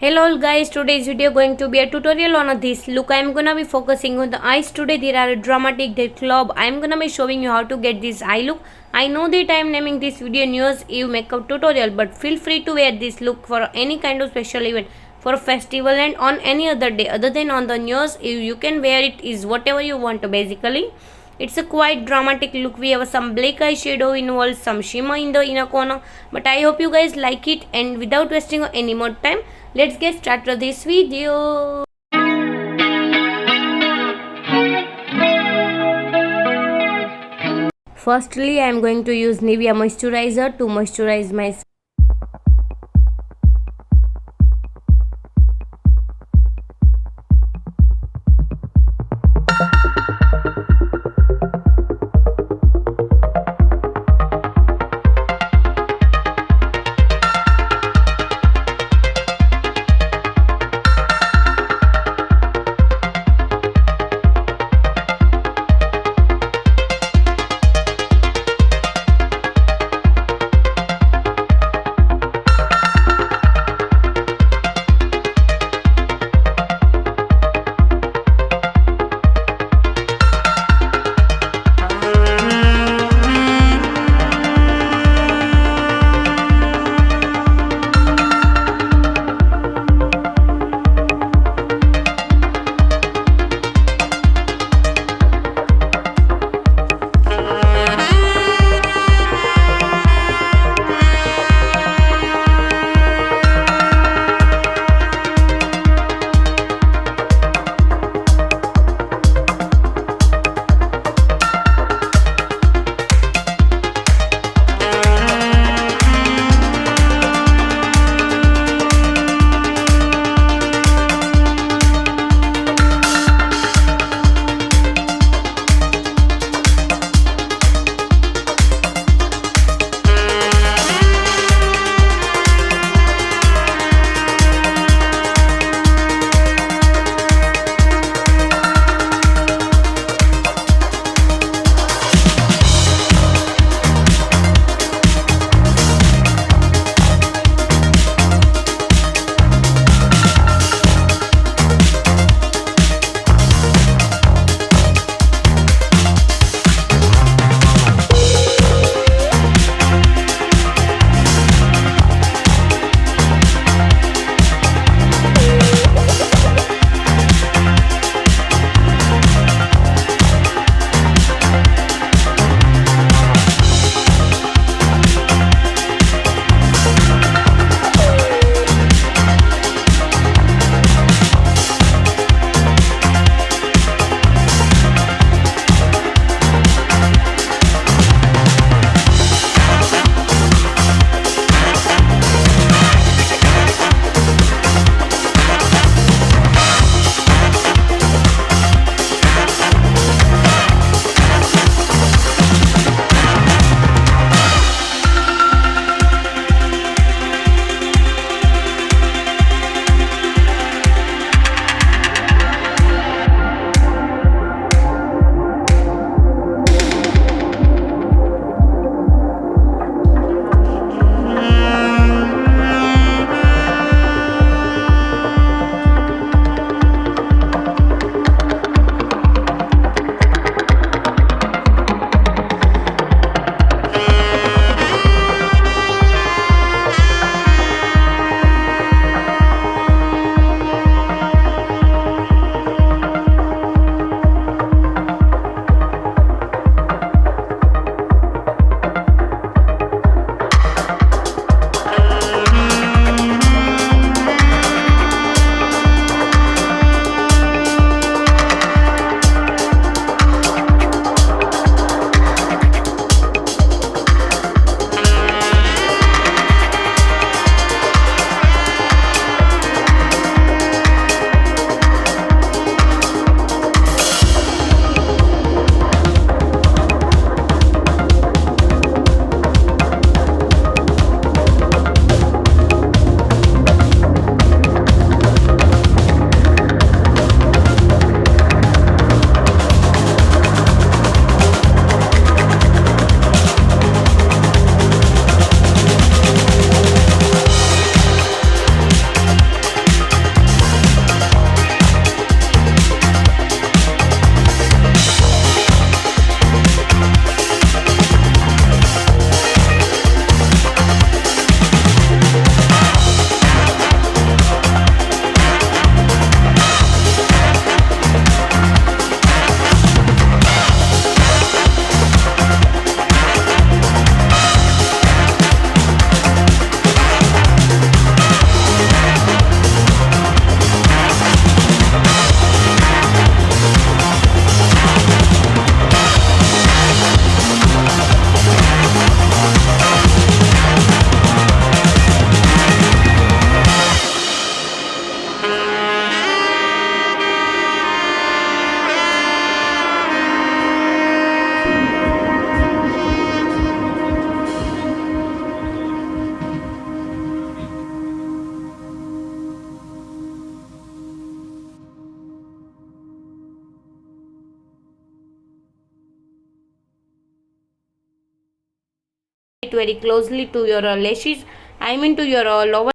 Hello all guys, today's video going to be a tutorial on this look. I am gonna be focusing on the eyes today. There are a dramatic the club. I am gonna be showing you how to get this eye look. I know that I am naming this video New Year's Eve makeup tutorial, but feel free to wear this look for any kind of special event, for a festival and on any other day other than on the New Year's Eve. You can wear it is whatever you want basically. It's a quite dramatic look. We have some black eyeshadow involved, some shimmer in the inner corner. But I hope you guys like it, and without wasting any more time, let's get started this video. Firstly, I am going to use Nivea moisturizer to moisturize my skin. it very closely to your lashes. I mean to your lower.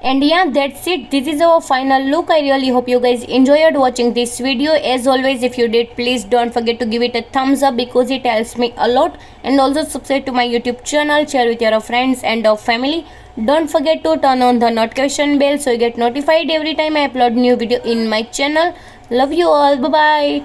And yeah, that's it. This is our final look. I really hope you guys enjoyed watching this video. As always, if you did, please don't forget to give it a thumbs up because it helps me a lot. And also subscribe to my YouTube channel, share with your friends and family. Don't forget to turn on the notification bell so you get notified every time I upload new video in my channel. Love you all. Bye bye.